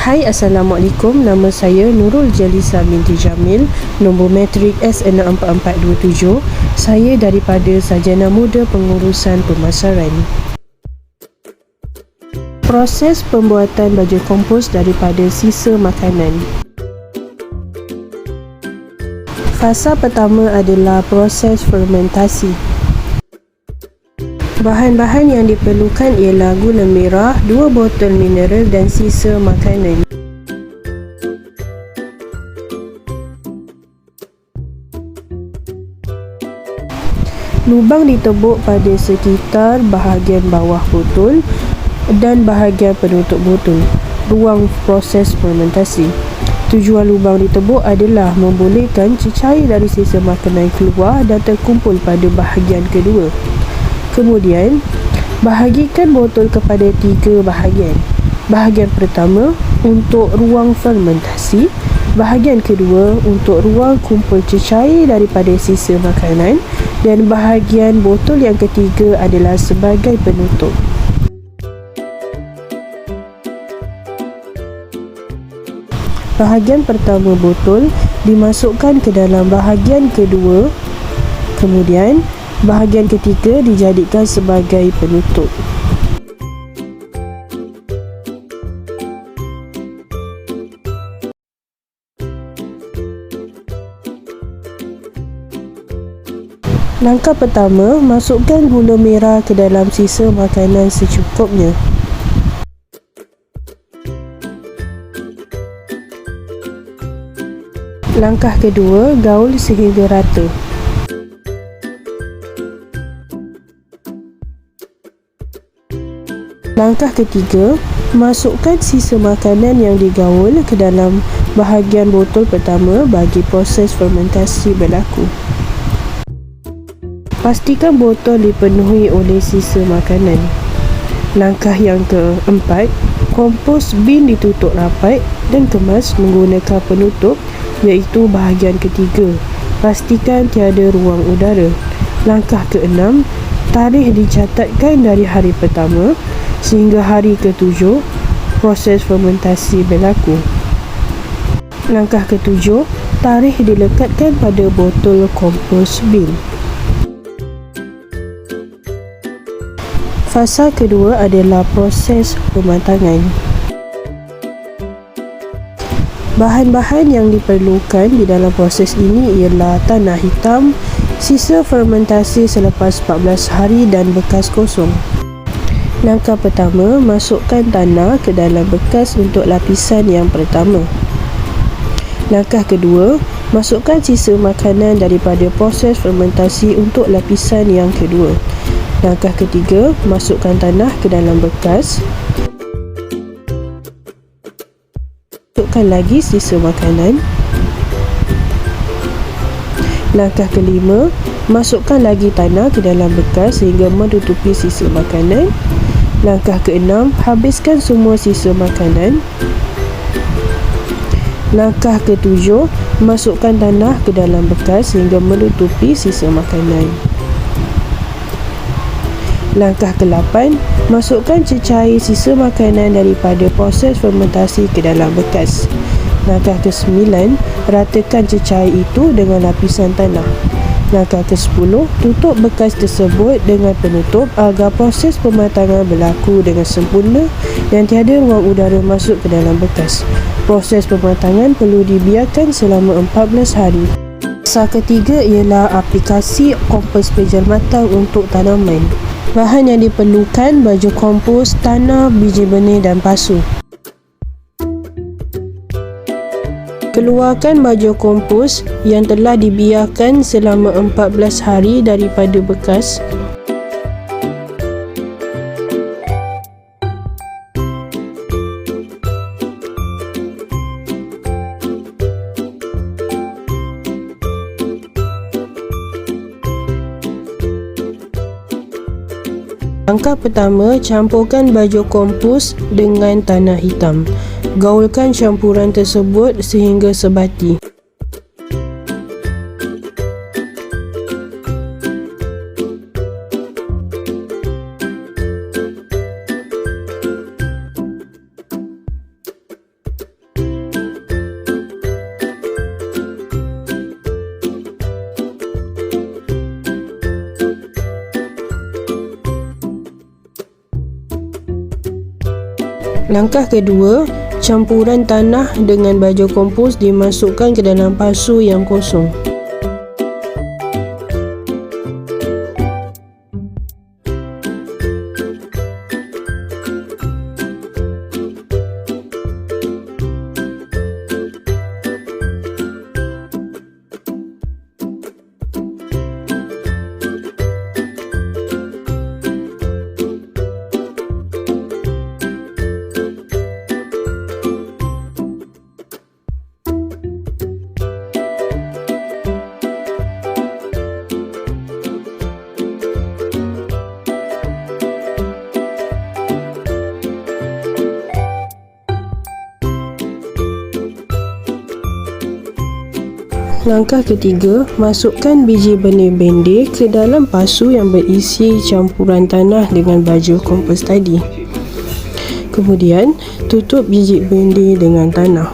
Hai, Assalamualaikum. Nama saya Nurul Jalisa binti Jamil, nombor matrik S64427. Saya daripada Sarjana Muda Pengurusan Pemasaran. Proses pembuatan baju kompos daripada sisa makanan. Fasa pertama adalah proses fermentasi. Bahan-bahan yang diperlukan ialah gula merah, 2 botol mineral dan sisa makanan. Lubang ditebuk pada sekitar bahagian bawah botol dan bahagian penutup botol. Ruang proses fermentasi. Tujuan lubang ditebuk adalah membolehkan cecair dari sisa makanan keluar dan terkumpul pada bahagian kedua. Kemudian, bahagikan botol kepada 3 bahagian. Bahagian pertama untuk ruang fermentasi, bahagian kedua untuk ruang kumpul cecair daripada sisa makanan, dan bahagian botol yang ketiga adalah sebagai penutup. Bahagian pertama botol dimasukkan ke dalam bahagian kedua, kemudian bahagian ketiga dijadikan sebagai penutup. Langkah pertama, masukkan gula merah ke dalam sisa makanan secukupnya. Langkah kedua, gaul sehingga rata. Langkah ketiga, masukkan sisa makanan yang digaul ke dalam bahagian botol pertama bagi proses fermentasi berlaku. Pastikan botol dipenuhi oleh sisa makanan. Langkah yang keempat, kompos bin ditutup rapat dan kemas menggunakan penutup, iaitu bahagian ketiga. Pastikan tiada ruang udara. Langkah keenam, tarikh dicatatkan dari hari pertama sehingga hari ke-7 proses fermentasi berlaku. Langkah ke-7, tarikh dilekatkan pada botol kompos bin. Fasa kedua adalah proses pematangan. Bahan-bahan yang diperlukan di dalam proses ini ialah tanah hitam, sisa fermentasi selepas 14 hari dan bekas kosong. Langkah pertama, masukkan tanah ke dalam bekas untuk lapisan yang pertama. Langkah kedua, masukkan sisa makanan daripada proses fermentasi untuk lapisan yang kedua. Langkah ketiga, masukkan tanah ke dalam bekas. Masukkan lagi sisa makanan. Langkah kelima, masukkan lagi tanah ke dalam bekas sehingga menutupi sisa makanan. Langkah keenam, habiskan semua sisa makanan. Langkah ketujuh, masukkan tanah ke dalam bekas sehingga menutupi sisa makanan. Langkah ke-8, masukkan cecair sisa makanan daripada proses fermentasi ke dalam bekas. Langkah ke-9, ratakan cecair itu dengan lapisan tanah. Langkah ke-10, tutup bekas tersebut dengan penutup agar proses pematangan berlaku dengan sempurna dan tiada ruang udara masuk ke dalam bekas. Proses pematangan perlu dibiarkan selama 14 hari. Fasa ketiga ialah aplikasi kompos penjelmatan untuk tanaman. Bahan yang diperlukan: baju kompos, tanah, biji benih dan pasu. Keluarkan baju kompos yang telah dibiarkan selama 14 hari daripada bekas. Langkah pertama, campurkan baju kompos dengan tanah hitam. Gaulkan campuran tersebut sehingga sebati. Langkah kedua, campuran tanah dengan baja kompos dimasukkan ke dalam pasu yang kosong. Langkah ketiga, masukkan biji benih bendir ke dalam pasu yang berisi campuran tanah dengan baja kompos tadi. Kemudian, tutup biji bendir dengan tanah.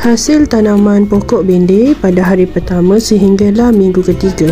Hasil tanaman pokok bendir pada hari pertama sehinggalah minggu ketiga.